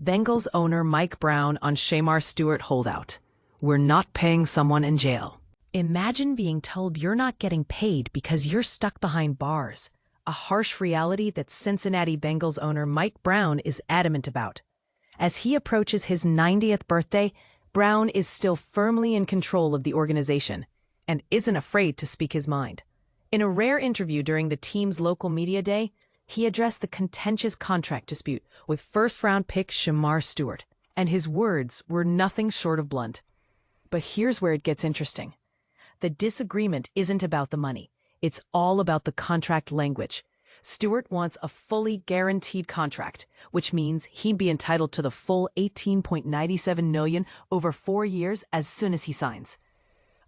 Bengals owner Mike Brown on Shemar Stewart Holdout. We're not paying someone in jail. Imagine being told you're not getting paid because you're stuck behind bars. A harsh reality that Cincinnati Bengals owner Mike Brown is adamant about. As he approaches his 90th birthday, Brown is still firmly in control of the organization and isn't afraid to speak his mind. In a rare interview during the team's local media day, he addressed the contentious contract dispute with first-round pick Shemar Stewart, and his words were nothing short of blunt. But here's where it gets interesting. The disagreement isn't about the money. It's all about the contract language. Stewart wants a fully guaranteed contract, which means he'd be entitled to the full $18.97 million over 4 years as soon as he signs.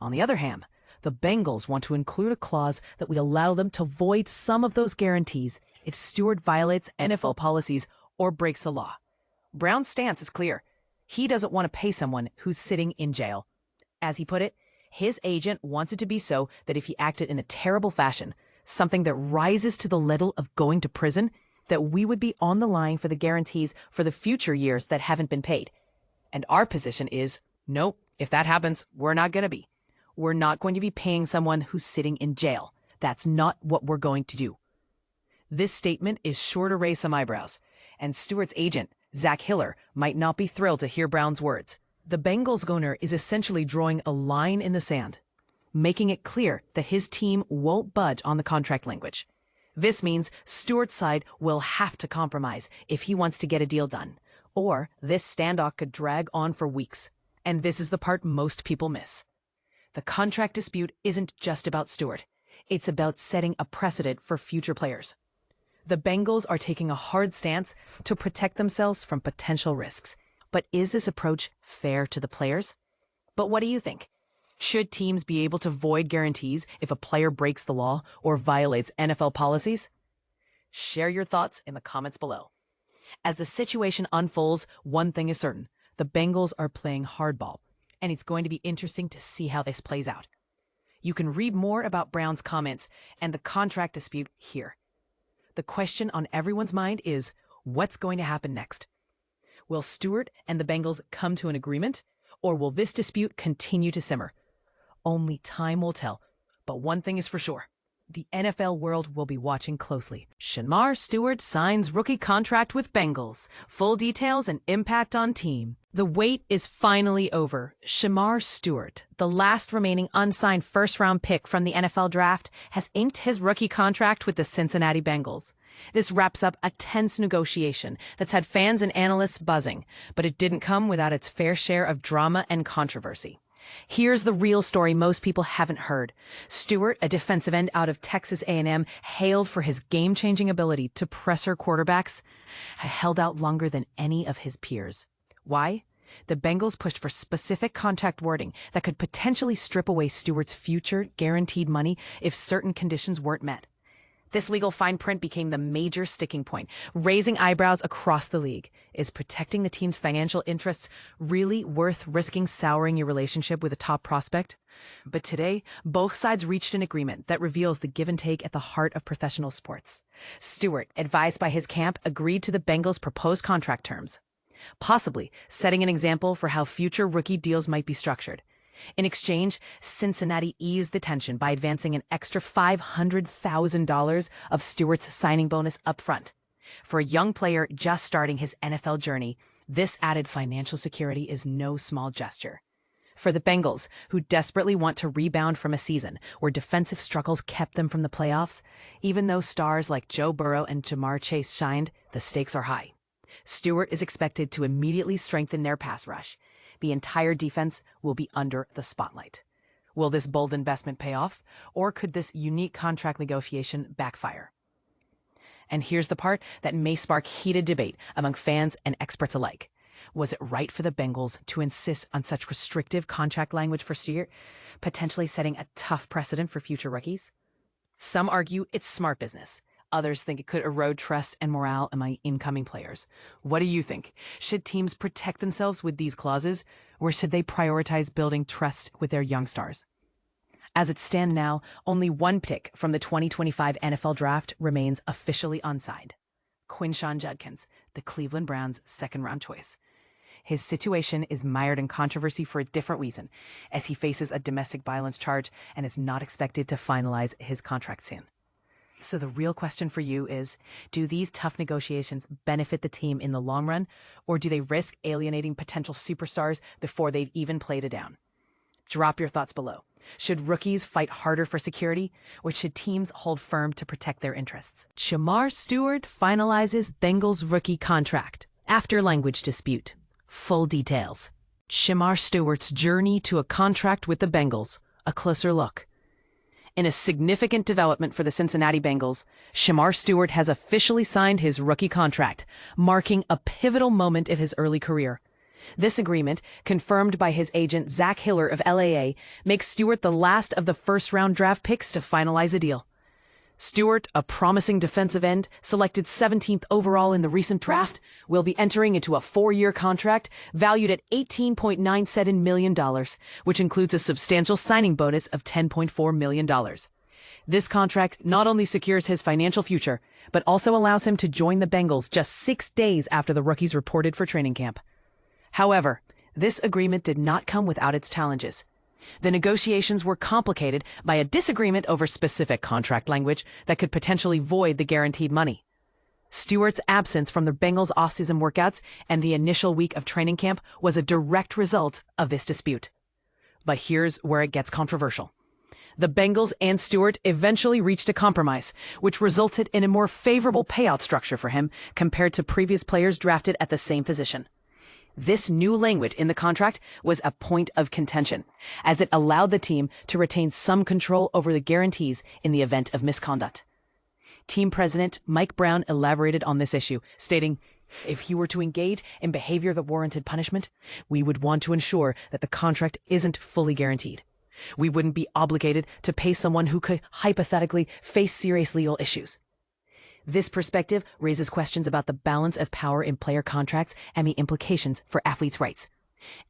On the other hand, the Bengals want to include a clause that will allow them to void some of those guarantees if Stewart violates NFL policies or breaks a law. Brown's stance is clear. He doesn't want to pay someone who's sitting in jail. As he put it, his agent wants it to be so that if he acted in a terrible fashion, something that rises to the level of going to prison, that we would be on the line for the guarantees for the future years that haven't been paid. And our position is, nope, if that happens, we're not going to be. We're not going to be paying someone who's sitting in jail. That's not what we're going to do. This statement is sure to raise some eyebrows, and Stewart's agent, Zac Hiller, might not be thrilled to hear Brown's words. The Bengals owner is essentially drawing a line in the sand, making it clear that his team won't budge on the contract language. This means Stewart's side will have to compromise if he wants to get a deal done, or this standoff could drag on for weeks. And this is the part most people miss. The contract dispute isn't just about Stewart. It's about setting a precedent for future players. The Bengals are taking a hard stance to protect themselves from potential risks. But is this approach fair to the players? But what do you think? Should teams be able to void guarantees if a player breaks the law or violates NFL policies? Share your thoughts in the comments below. As the situation unfolds, one thing is certain. The Bengals are playing hardball, and it's going to be interesting to see how this plays out. You can read more about Brown's comments and the contract dispute here. The question on everyone's mind is, what's going to happen next? Will Stewart and the Bengals come to an agreement, or will this dispute continue to simmer? Only time will tell, but one thing is for sure. The NFL world will be watching closely. Shemar Stewart signs rookie contract with Bengals. Full details and impact on team. The wait is finally over. Shemar Stewart, the last remaining unsigned first-round pick from the NFL draft, has inked his rookie contract with the Cincinnati Bengals. This wraps up a tense negotiation that's had fans and analysts buzzing, but it didn't come without its fair share of drama and controversy. Here's the real story most people haven't heard. Stewart, a defensive end out of Texas A&M, hailed for his game-changing ability to pressure quarterbacks, held out longer than any of his peers. Why? The Bengals pushed for specific contract wording that could potentially strip away Stewart's future guaranteed money if certain conditions weren't met. This legal fine print became the major sticking point, raising eyebrows across the league. Is protecting the team's financial interests really worth risking souring your relationship with a top prospect? But today, both sides reached an agreement that reveals the give and take at the heart of professional sports. Stewart, advised by his camp, agreed to the Bengals' proposed contract terms, possibly setting an example for how future rookie deals might be structured. In exchange, Cincinnati eased the tension by advancing an extra $500,000 of Stewart's signing bonus up front. For a young player just starting his NFL journey, this added financial security is no small gesture. For the Bengals, who desperately want to rebound from a season where defensive struggles kept them from the playoffs, even though stars like Joe Burrow and Jamar Chase shined, the stakes are high. Stewart is expected to immediately strengthen their pass rush. The entire defense will be under the spotlight. Will this bold investment pay off, or could this unique contract negotiation backfire? And here's the part that may spark heated debate among fans and experts alike. Was it right for the Bengals to insist on such restrictive contract language for Stewart, potentially setting a tough precedent for future rookies? Some argue it's smart business. Others think it could erode trust and morale among incoming players. What do you think? Should teams protect themselves with these clauses, or should they prioritize building trust with their young stars? As it stands now, only one pick from the 2025 NFL Draft remains officially unsigned. Quinshon Judkins, the Cleveland Browns' second-round choice. His situation is mired in controversy for a different reason, as he faces a domestic violence charge and is not expected to finalize his contract soon. So the real question for you is, do these tough negotiations benefit the team in the long run, or do they risk alienating potential superstars before they've even played it down? Drop your thoughts below. Should rookies fight harder for security, or should teams hold firm to protect their interests? Shemar Stewart finalizes Bengals rookie contract after language dispute. Full details. Shemar Stewart's journey to a contract with the Bengals. A closer look. In a significant development for the Cincinnati Bengals, Shemar Stewart has officially signed his rookie contract, marking a pivotal moment in his early career. This agreement, confirmed by his agent Zac Hiller of LAA, makes Stewart the last of the first-round draft picks to finalize a deal. Stewart, a promising defensive end, selected 17th overall in the recent draft, will be entering into a 4-year contract valued at $18.97 million, which includes a substantial signing bonus of $10.4 million. This contract not only secures his financial future, but also allows him to join the Bengals just 6 days after the rookies reported for training camp. However, this agreement did not come without its challenges. The negotiations were complicated by a disagreement over specific contract language that could potentially void the guaranteed money. Stewart's absence from the Bengals' offseason workouts and the initial week of training camp was a direct result of this dispute. But here's where it gets controversial. The Bengals and Stewart eventually reached a compromise, which resulted in a more favorable payout structure for him compared to previous players drafted at the same position. This new language in the contract was a point of contention, as it allowed the team to retain some control over the guarantees in the event of misconduct. Team president Mike Brown elaborated on this issue, stating, "If he were to engage in behavior that warranted punishment, we would want to ensure that the contract isn't fully guaranteed. We wouldn't be obligated to pay someone who could hypothetically face serious legal issues." This perspective raises questions about the balance of power in player contracts and the implications for athletes' rights.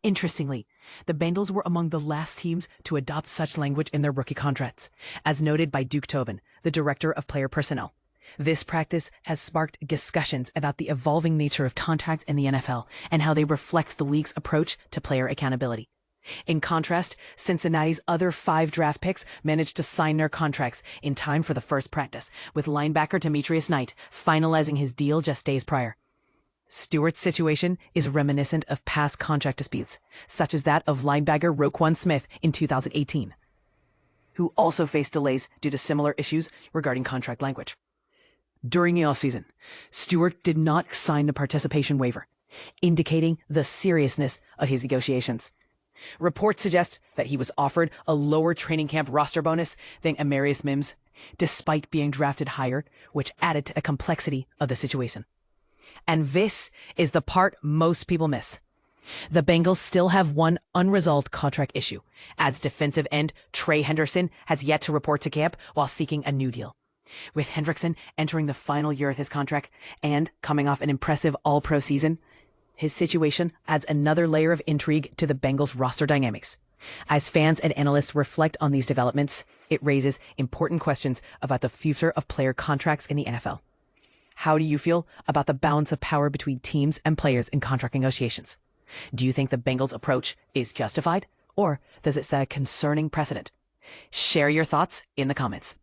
Interestingly, the Bengals were among the last teams to adopt such language in their rookie contracts, as noted by Duke Tobin, the director of player personnel. This practice has sparked discussions about the evolving nature of contracts in the NFL and how they reflect the league's approach to player accountability. In contrast, Cincinnati's other 5 draft picks managed to sign their contracts in time for the first practice, with linebacker Demetrius Knight finalizing his deal just days prior. Stewart's situation is reminiscent of past contract disputes, such as that of linebacker Roquan Smith in 2018, who also faced delays due to similar issues regarding contract language. During the offseason, Stewart did not sign the participation waiver, indicating the seriousness of his negotiations. Reports suggest that he was offered a lower training camp roster bonus than Amarius Mims, despite being drafted higher, which added to the complexity of the situation. And this is the part most people miss. The Bengals still have one unresolved contract issue, as defensive end Trey Henderson has yet to report to camp while seeking a new deal. With Hendrickson entering the final year of his contract and coming off an impressive All-Pro season, his situation adds another layer of intrigue to the Bengals' roster dynamics. As fans and analysts reflect on these developments, it raises important questions about the future of player contracts in the NFL. How do you feel about the balance of power between teams and players in contract negotiations? Do you think the Bengals' approach is justified, or does it set a concerning precedent? Share your thoughts in the comments.